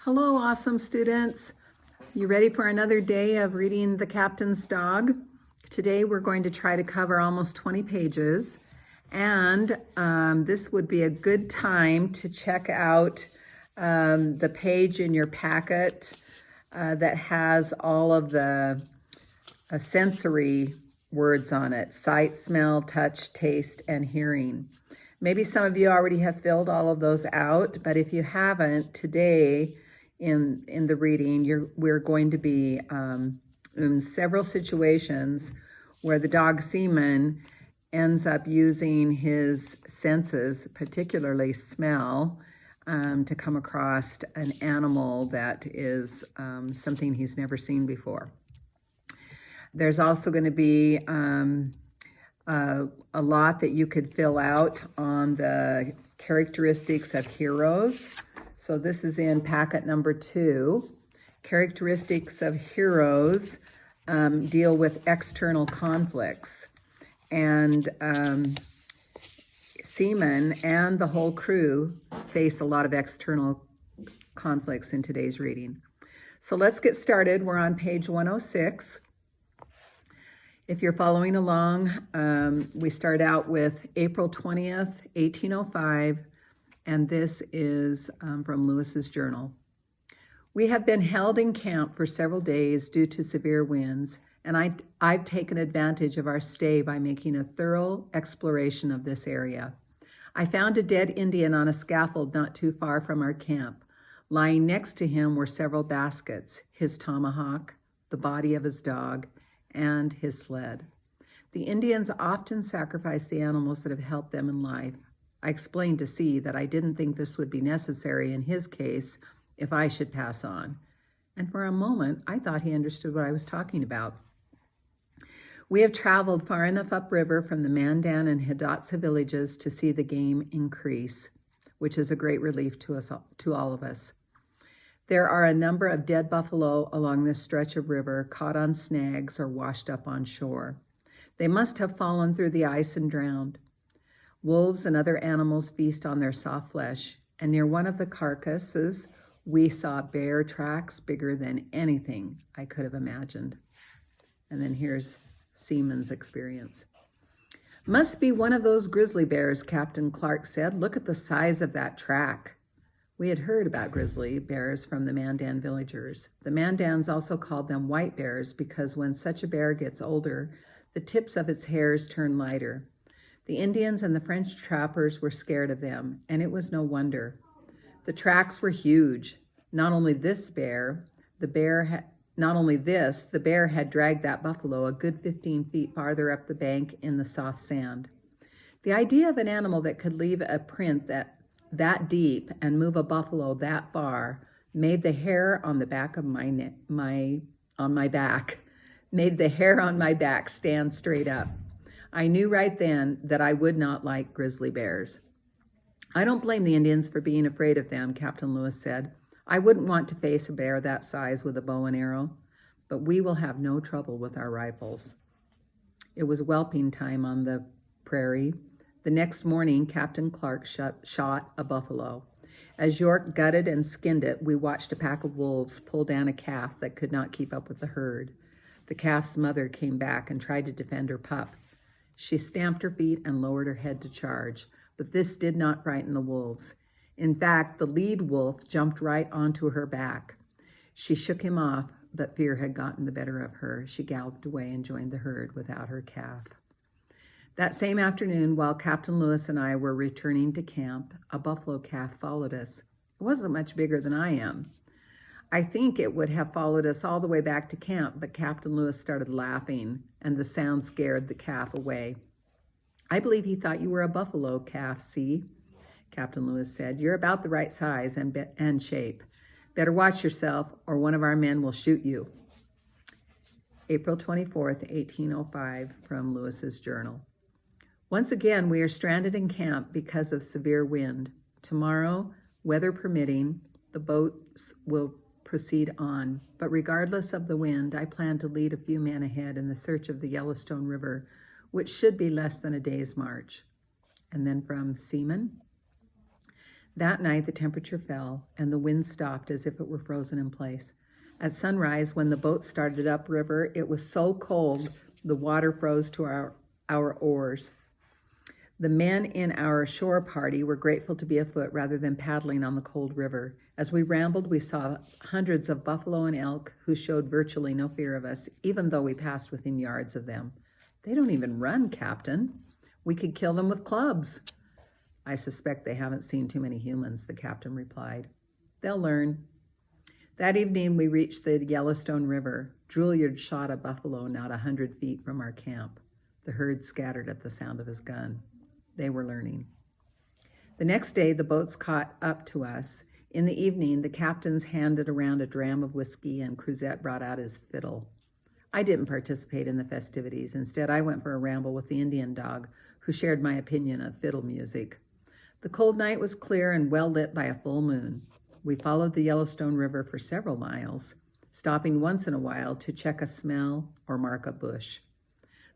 Hello, awesome students. You ready for another day of reading The Captain's Dog? Today we're going to try to cover almost 20 pages, and this would be a good time to check out the page in your packet that has all of the sensory words on it: sight, smell, touch, taste, and hearing. Maybe some of you already have filled all of those out, but if you haven't, today in the reading, we're going to be in several situations where the dog Seaman ends up using his senses, particularly smell, to come across an animal that is something he's never seen before. There's also going to be a lot that you could fill out on the characteristics of heroes. So this is in packet number 2. Characteristics of heroes deal with external conflicts. And Seaman and the whole crew face a lot of external conflicts in today's reading. So let's get started. We're on page 106. If you're following along, we start out with April 20th, 1805, and this is from Lewis's journal. We have been held in camp for several days due to severe winds, and I've taken advantage of our stay by making a thorough exploration of this area. I found a dead Indian on a scaffold not too far from our camp. Lying next to him were several baskets, his tomahawk, the body of his dog, and his sled. The Indians often sacrifice the animals that have helped them in life. I explained to C that I didn't think this would be necessary in his case if I should pass on. And for a moment, I thought he understood what I was talking about. We have traveled far enough upriver from the Mandan and Hidatsa villages to see the game increase, which is a great relief to all of us. There are a number of dead buffalo along this stretch of river, caught on snags or washed up on shore. They must have fallen through the ice and drowned. Wolves and other animals feast on their soft flesh, and near one of the carcasses, we saw bear tracks bigger than anything I could have imagined. And then here's Seaman's experience. Must be one of those grizzly bears, Captain Clark said. Look at the size of that track. We had heard about grizzly bears from the Mandan villagers. The Mandans also called them white bears because when such a bear gets older, the tips of its hairs turn lighter. The Indians and the French trappers were scared of them, and it was no wonder. The tracks were huge. Not only this, the bear had dragged that buffalo a good 15 feet farther up the bank in the soft sand. The idea of an animal that could leave a print that deep and move a buffalo that far made the hair on the back of my back stand straight up. I knew right then that I would not like grizzly bears. I don't blame the Indians for being afraid of them, Captain Lewis said. I wouldn't want to face a bear that size with a bow and arrow, but we will have no trouble with our rifles. It was whelping time on the prairie. The next morning, Captain Clark shot a buffalo. As York gutted and skinned it, we watched a pack of wolves pull down a calf that could not keep up with the herd. The calf's mother came back and tried to defend her pup. She stamped her feet and lowered her head to charge, but this did not frighten the wolves. In fact, the lead wolf jumped right onto her back. She shook him off, but fear had gotten the better of her. She galloped away and joined the herd without her calf. That same afternoon, while Captain Lewis and I were returning to camp, a buffalo calf followed us. It wasn't much bigger than I am. I think it would have followed us all the way back to camp, but Captain Lewis started laughing, and the sound scared the calf away. I believe he thought you were a buffalo calf, see? Captain Lewis said. You're about the right size and shape. Better watch yourself, or one of our men will shoot you. April 24th, 1805, from Lewis's journal. Once again, we are stranded in camp because of severe wind. Tomorrow, weather permitting, the boats will proceed on, but regardless of the wind, I plan to lead a few men ahead in the search of the Yellowstone River, which should be less than a day's march. And then from Seaman. That night the temperature fell and the wind stopped as if it were frozen in place. At sunrise, when the boat started upriver, it was so cold the water froze to our oars. The men in our shore party were grateful to be afoot rather than paddling on the cold river. As we rambled, we saw hundreds of buffalo and elk who showed virtually no fear of us, even though we passed within yards of them. "They don't even run, Captain. We could kill them with clubs." "I suspect they haven't seen too many humans," the captain replied. "They'll learn." That evening, we reached the Yellowstone River. Drouillard shot a buffalo not 100 feet from our camp. The herd scattered at the sound of his gun. They were learning. The next day, the boats caught up to us. In the evening, the captains handed around a dram of whiskey and Cruzette brought out his fiddle. I didn't participate in the festivities. Instead, I went for a ramble with the Indian dog, who shared my opinion of fiddle music. The cold night was clear and well lit by a full moon. We followed the Yellowstone River for several miles, stopping once in a while to check a smell or mark a bush.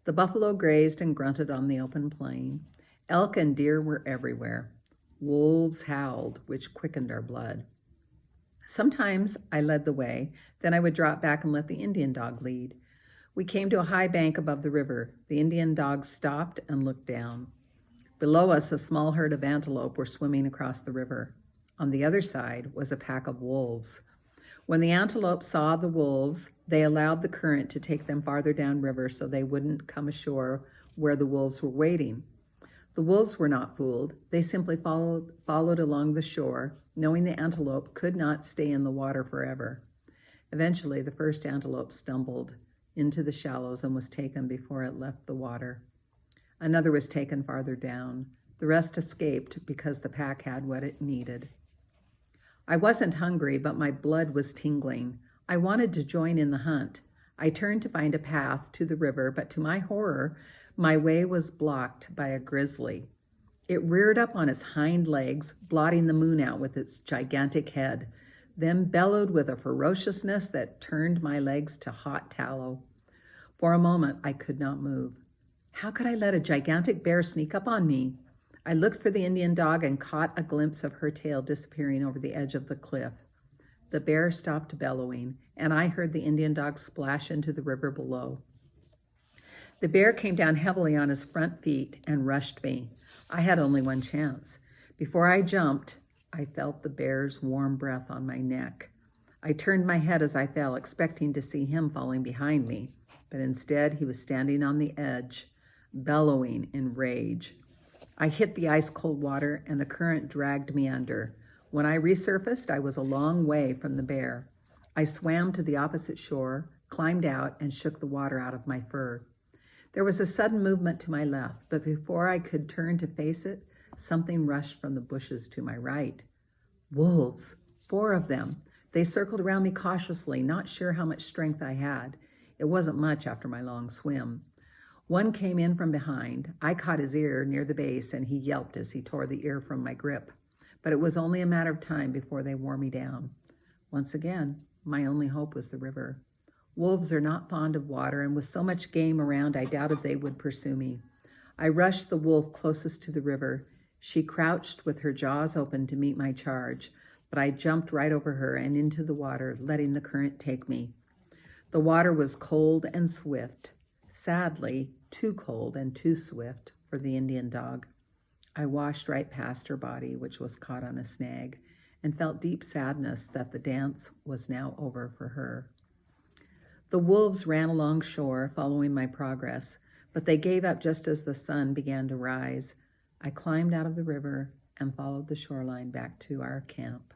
The buffalo grazed and grunted on the open plain. Elk and deer were everywhere. Wolves howled, which quickened our blood. Sometimes I led the way, then I would drop back and let the Indian dog lead. We came to a high bank above the river. The Indian dog stopped and looked down. Below us, a small herd of antelope were swimming across the river. On the other side was a pack of wolves. When the antelope saw the wolves, they allowed the current to take them farther downriver so they wouldn't come ashore where the wolves were waiting. The wolves were not fooled. They simply followed along the shore, knowing the antelope could not stay in the water forever. Eventually, the first antelope stumbled into the shallows and was taken before it left the water. Another was taken farther down. The rest escaped because the pack had what it needed. I wasn't hungry, but my blood was tingling. I wanted to join in the hunt. I turned to find a path to the river, but to my horror, my way was blocked by a grizzly. It reared up on its hind legs, blotting the moon out with its gigantic head, then bellowed with a ferociousness that turned my legs to hot tallow. For a moment, I could not move. How could I let a gigantic bear sneak up on me? I looked for the Indian dog and caught a glimpse of her tail disappearing over the edge of the cliff. The bear stopped bellowing, and I heard the Indian dog splash into the river below. The bear came down heavily on his front feet and rushed me. I had only one chance. Before I jumped, I felt the bear's warm breath on my neck. I turned my head as I fell, expecting to see him falling behind me, but instead he was standing on the edge, bellowing in rage. I hit the ice-cold water, and the current dragged me under. When I resurfaced, I was a long way from the bear. I swam to the opposite shore, climbed out, and shook the water out of my fur. There was a sudden movement to my left, but before I could turn to face it, something rushed from the bushes to my right. Wolves, 4 of them. They circled around me cautiously, not sure how much strength I had. It wasn't much after my long swim. One came in from behind. I caught his ear near the base, and he yelped as he tore the ear from my grip. But it was only a matter of time before they wore me down. Once again, my only hope was the river. Wolves are not fond of water, and with so much game around, I doubted they would pursue me. I rushed the wolf closest to the river. She crouched with her jaws open to meet my charge, but I jumped right over her and into the water, letting the current take me. The water was cold and swift, sadly, too cold and too swift for the Indian dog. I washed right past her body, which was caught on a snag, and felt deep sadness that the dance was now over for her. The wolves ran along shore, following my progress, but they gave up just as the sun began to rise. I climbed out of the river and followed the shoreline back to our camp.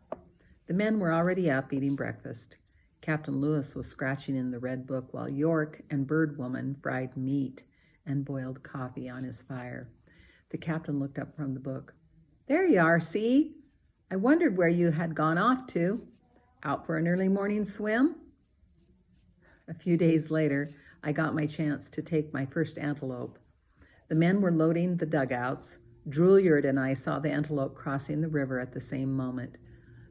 The men were already up eating breakfast. Captain Lewis was scratching in the red book while York and Bird Woman fried meat and boiled coffee on his fire. The captain looked up from the book. "There you are, see? I wondered where you had gone off to. Out for an early morning swim?" A few days later, I got my chance to take my first antelope. The men were loading the dugouts. Drouillard and I saw the antelope crossing the river at the same moment.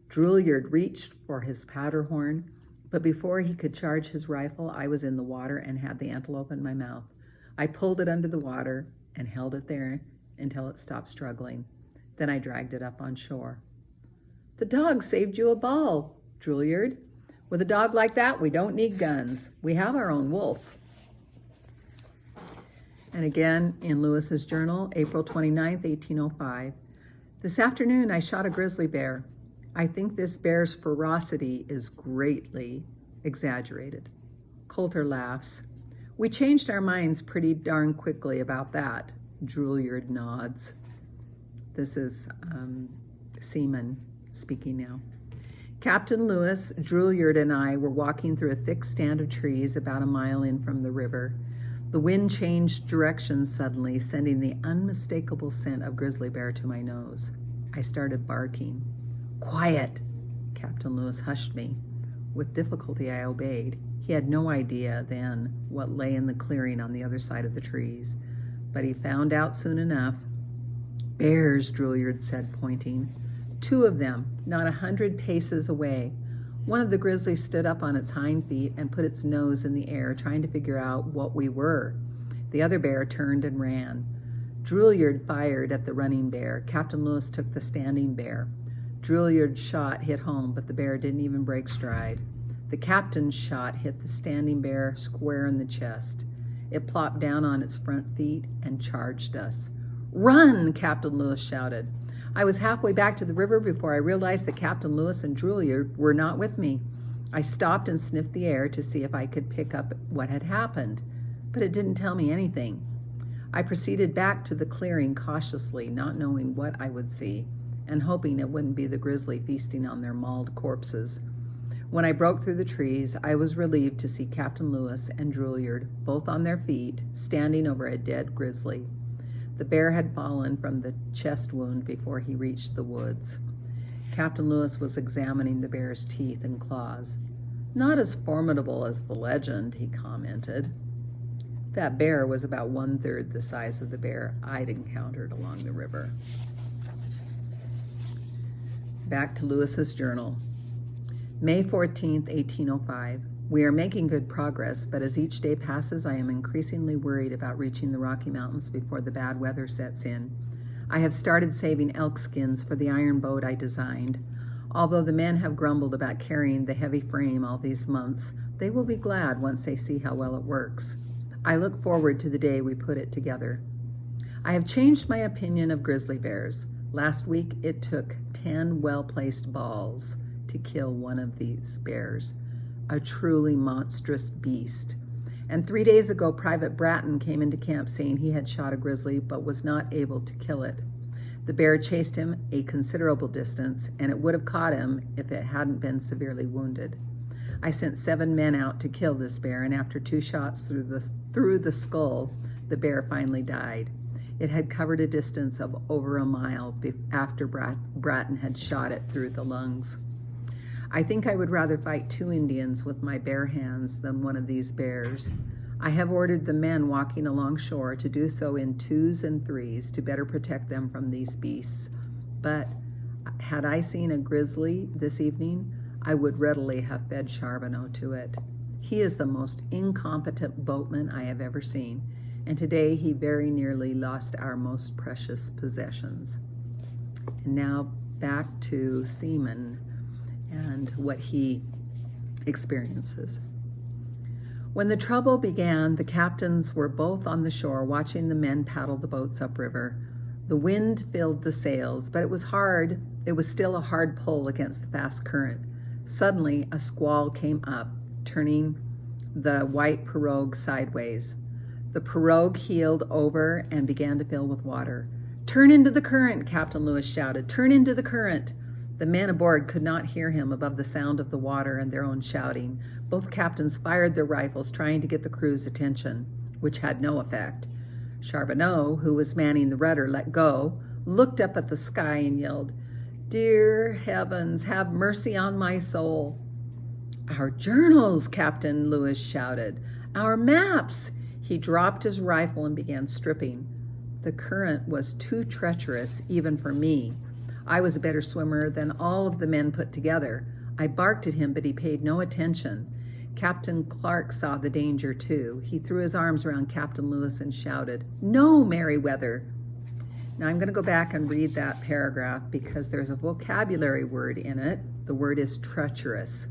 Drouillard reached for his powder horn, but before he could charge his rifle, I was in the water and had the antelope in my mouth. I pulled it under the water and held it there until it stopped struggling. Then I dragged it up on shore. The dog saved you a ball, Drouillard. With a dog like that, we don't need guns. We have our own wolf. And again, in Lewis's journal, April 29th, 1805. This afternoon, I shot a grizzly bear. I think this bear's ferocity is greatly exaggerated. Coulter laughs. We changed our minds pretty darn quickly about that. Drouillard nods. This is Seaman speaking now. Captain Lewis, Drouillard, and I were walking through a thick stand of trees about a mile in from the river. The wind changed direction suddenly, sending the unmistakable scent of grizzly bear to my nose. I started barking. Quiet! Captain Lewis hushed me. With difficulty, I obeyed. He had no idea then what lay in the clearing on the other side of the trees, but he found out soon enough. Bears, Drouillard said, pointing. 2 of them, not 100 paces away. One of the grizzlies stood up on its hind feet and put its nose in the air, trying to figure out what we were. The other bear turned and ran. Drouillard fired at the running bear. Captain Lewis took the standing bear. Drouillard's shot hit home, but the bear didn't even break stride. The captain's shot hit the standing bear square in the chest. It plopped down on its front feet and charged us. Run! Captain Lewis shouted. I was halfway back to the river before I realized that Captain Lewis and Drouillard were not with me. I stopped and sniffed the air to see if I could pick up what had happened, but it didn't tell me anything. I proceeded back to the clearing cautiously, not knowing what I would see, and hoping it wouldn't be the grizzly feasting on their mauled corpses. When I broke through the trees, I was relieved to see Captain Lewis and Drouillard, both on their feet, standing over a dead grizzly. The bear had fallen from the chest wound before he reached the woods. Captain Lewis was examining the bear's teeth and claws. Not as formidable as the legend, he commented. That bear was about 1/3 the size of the bear I'd encountered along the river. Back to Lewis's journal. May 14th, 1805. We are making good progress, but as each day passes, I am increasingly worried about reaching the Rocky Mountains before the bad weather sets in. I have started saving elk skins for the iron boat I designed. Although the men have grumbled about carrying the heavy frame all these months, they will be glad once they see how well it works. I look forward to the day we put it together. I have changed my opinion of grizzly bears. Last week, it took 10 well-placed balls to kill one of these bears. A truly monstrous beast. And 3 days ago, Private Bratton came into camp saying he had shot a grizzly but was not able to kill it. The bear chased him a considerable distance, and it would have caught him if it hadn't been severely wounded. I sent 7 men out to kill this bear, and after 2 shots through the skull, the bear finally died. It had covered a distance of over a mile after Bratton had shot it through the lungs. I think I would rather fight 2 Indians with my bare hands than one of these bears. I have ordered the men walking along shore to do so in 2s and 3s to better protect them from these beasts. But had I seen a grizzly this evening, I would readily have fed Charbonneau to it. He is the most incompetent boatman I have ever seen, and today he very nearly lost our most precious possessions. And now back to Seaman and what he experiences. When the trouble began, the captains were both on the shore watching the men paddle the boats upriver. The wind filled the sails, but it was still a hard pull against the fast current. Suddenly, a squall came up, turning the white pirogue sideways. The pirogue heeled over and began to fill with water. "Turn into the current," Captain Lewis shouted. "Turn into the current." The men aboard could not hear him above the sound of the water and their own shouting. Both captains fired their rifles, trying to get the crew's attention, which had no effect. Charbonneau, who was manning the rudder, let go, looked up at the sky and yelled, "Dear heavens, have mercy on my soul." "Our journals," Captain Lewis shouted. "Our maps." He dropped his rifle and began stripping. The current was too treacherous even for me. I was a better swimmer than all of the men put together. I barked at him, but he paid no attention. Captain Clark saw the danger too. He threw his arms around Captain Lewis and shouted, "No, Merryweather." Now I'm going to go back and read that paragraph because there's a vocabulary word in it. The word is treacherous.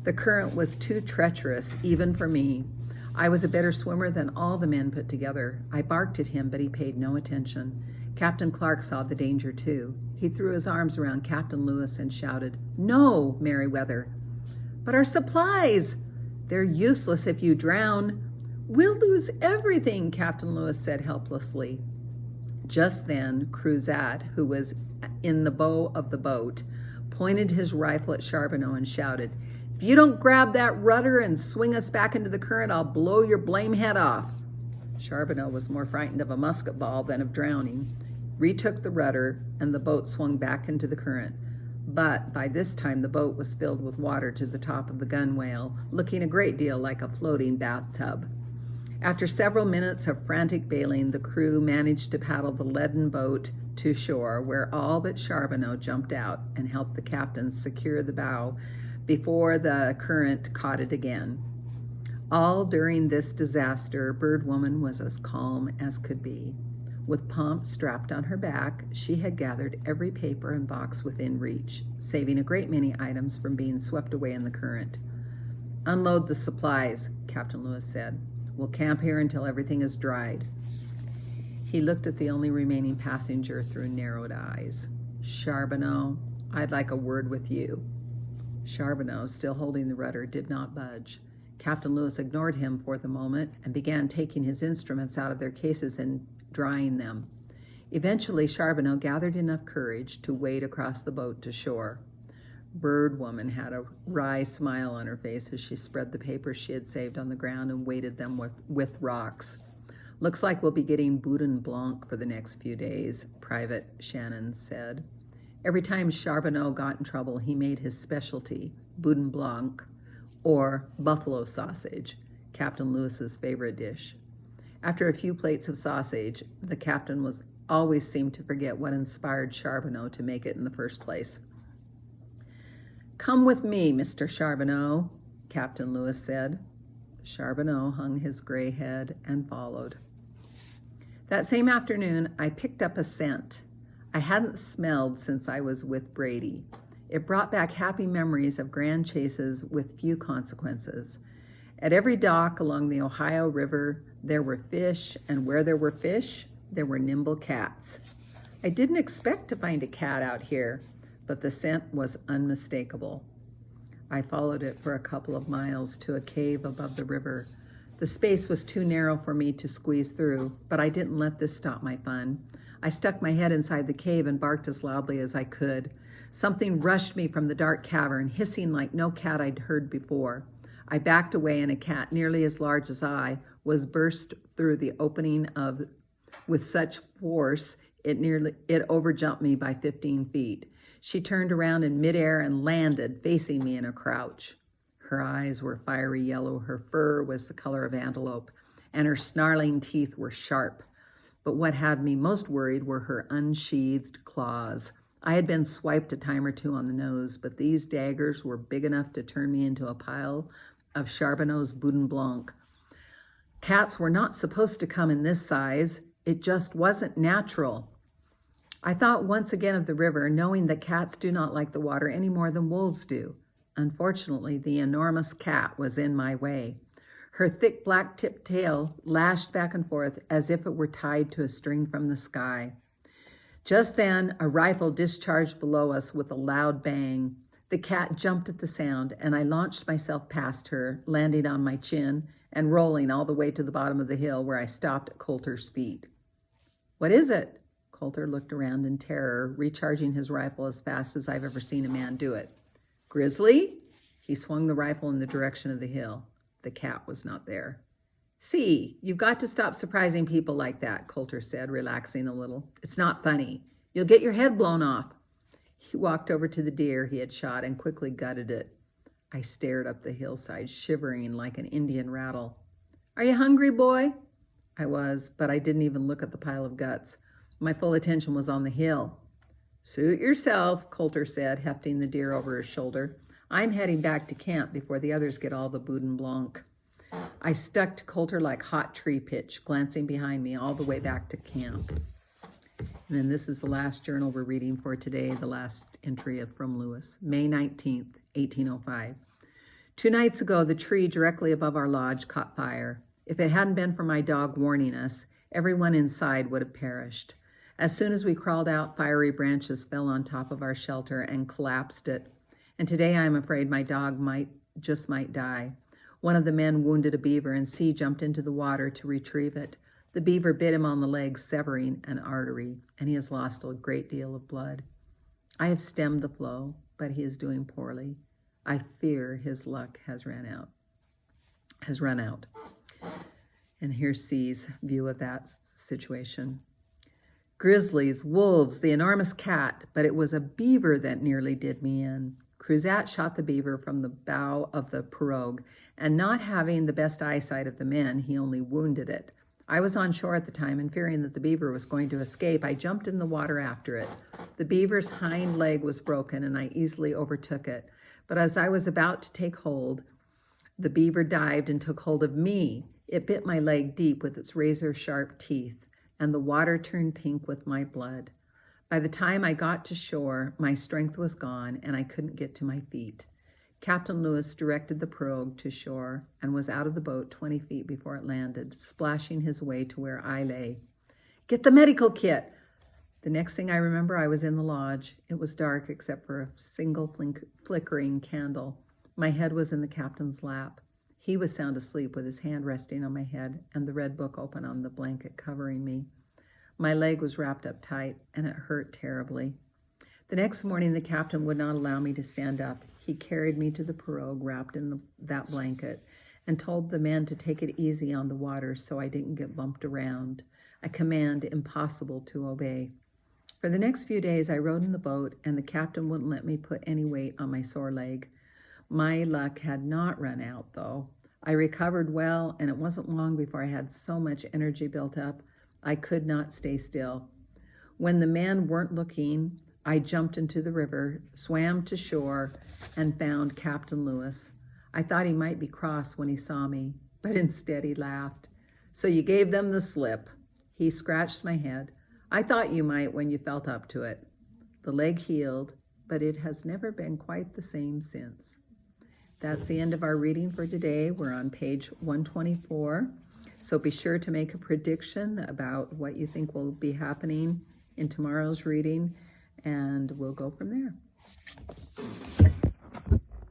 The current was too treacherous, even for me. I was a better swimmer than all the men put together. I barked at him, but he paid no attention. Captain Clark saw the danger too. He threw his arms around Captain Lewis and shouted, "No, Merryweather." "But our supplies! They're useless if you drown." "We'll lose everything," Captain Lewis said helplessly. Just then, Cruzat, who was in the bow of the boat, pointed his rifle at Charbonneau and shouted, "If you don't grab that rudder and swing us back into the current, I'll blow your blame head off." Charbonneau was more frightened of a musket ball than of drowning, retook the rudder, and the boat swung back into the current. But by this time the boat was filled with water to the top of the gunwale, looking a great deal like a floating bathtub. After several minutes of frantic bailing, the crew managed to paddle the leaden boat to shore, where all but Charbonneau jumped out and helped the captain secure the bow before the current caught it again. All during this disaster, Bird Woman was as calm as could be. With Pomp strapped on her back, she had gathered every paper and box within reach, saving a great many items from being swept away in the current. "Unload the supplies," Captain Lewis said. "We'll camp here until everything is dried." He looked at the only remaining passenger through narrowed eyes. "Charbonneau, I'd like a word with you." Charbonneau, still holding the rudder, did not budge. Captain Lewis ignored him for the moment and began taking his instruments out of their cases and drying them. Eventually, Charbonneau gathered enough courage to wade across the boat to shore. Bird Woman had a wry smile on her face as she spread the papers she had saved on the ground and weighted them with rocks. "Looks like we'll be getting Boudin Blanc for the next few days," Private Shannon said. Every time Charbonneau got in trouble, he made his specialty, Boudin Blanc, or buffalo sausage, Captain Lewis's favorite dish. After a few plates of sausage, the captain was always seemed to forget what inspired Charbonneau to make it in the first place. "Come with me, Mr. Charbonneau," Captain Lewis said. Charbonneau hung his gray head and followed. That same afternoon, I picked up a scent I hadn't smelled since I was with Brady. It brought back happy memories of grand chases with few consequences. At every dock along the Ohio River, there were fish, and where there were fish, there were nimble cats. I didn't expect to find a cat out here, but the scent was unmistakable. I followed it for a couple of miles to a cave above the river. The space was too narrow for me to squeeze through, but I didn't let this stop my fun. I stuck my head inside the cave and barked as loudly as I could. Something rushed me from the dark cavern, hissing like no cat I'd heard before. I backed away, and a cat nearly as large as I was burst through the opening with such force it overjumped me by 15 feet. She turned around in midair and landed, facing me in a crouch. Her eyes were fiery yellow, her fur was the color of antelope, and her snarling teeth were sharp. But what had me most worried were her unsheathed claws. I had been swiped a time or two on the nose, but these daggers were big enough to turn me into a pile of Charbonneau's Boudin Blanc. Cats were not supposed to come in this size. It just wasn't natural. I thought once again of the river, knowing that cats do not like the water any more than wolves do. Unfortunately, the enormous cat was in my way. Her thick black-tipped tail lashed back and forth as if it were tied to a string from the sky. Just then, a rifle discharged below us with a loud bang. The cat jumped at the sound, and I launched myself past her, landing on my chin and rolling all the way to the bottom of the hill, where I stopped at Coulter's feet. "What is it?" Coulter looked around in terror, recharging his rifle as fast as I've ever seen a man do it. "Grizzly?" He swung the rifle in the direction of the hill. The cat was not there. "See, you've got to stop surprising people like that," Coulter said, relaxing a little. "It's not funny. You'll get your head blown off." He walked over to the deer he had shot and quickly gutted it. I stared up the hillside, shivering like an Indian rattle. "Are you hungry, boy?" I was, but I didn't even look at the pile of guts. My full attention was on the hill. "Suit yourself," Coulter said, hefting the deer over his shoulder. "I'm heading back to camp before the others get all the Boudin Blanc." I stuck to Coulter like hot tree pitch, glancing behind me all the way back to camp. And then this is the last journal we're reading for today, the last entry from Lewis, May 19th, 1805. 2 nights ago, the tree directly above our lodge caught fire. If it hadn't been for my dog warning us, everyone inside would have perished. As soon as we crawled out, fiery branches fell on top of our shelter and collapsed it. And today I'm afraid my dog might die. One of the men wounded a beaver, and C jumped into the water to retrieve it. The beaver bit him on the leg, severing an artery, and he has lost a great deal of blood. I have stemmed the flow, but he is doing poorly. I fear his luck has run out. And here's C's view of that situation. Grizzlies, wolves, the enormous cat, but it was a beaver that nearly did me in. Cruzat shot the beaver from the bow of the pirogue, and not having the best eyesight of the men, he only wounded it. I was on shore at the time, and fearing that the beaver was going to escape, I jumped in the water after it. The beaver's hind leg was broken, and I easily overtook it. But as I was about to take hold, the beaver dived and took hold of me. It bit my leg deep with its razor-sharp teeth, and the water turned pink with my blood. By the time I got to shore, my strength was gone, and I couldn't get to my feet. Captain Lewis directed the pirogue to shore and was out of the boat 20 feet before it landed, splashing his way to where I lay. "Get the medical kit!" The next thing I remember, I was in the lodge. It was dark except for a single flickering candle. My head was in the captain's lap. He was sound asleep with his hand resting on my head and the red book open on the blanket covering me. My leg was wrapped up tight, and it hurt terribly. The next morning, the captain would not allow me to stand up. He carried me to the pirogue wrapped in that blanket and told the men to take it easy on the water so I didn't get bumped around, a command impossible to obey. For the next few days, I rode in the boat, and the captain wouldn't let me put any weight on my sore leg. My luck had not run out, though. I recovered well, and it wasn't long before I had so much energy built up, I could not stay still. When the men weren't looking, I jumped into the river, swam to shore, and found Captain Lewis. I thought he might be cross when he saw me, but instead he laughed. "So you gave them the slip." He scratched my head. "I thought you might when you felt up to it." The leg healed, but it has never been quite the same since. That's the end of our reading for today. We're on page 124. So be sure to make a prediction about what you think will be happening in tomorrow's reading, and we'll go from there.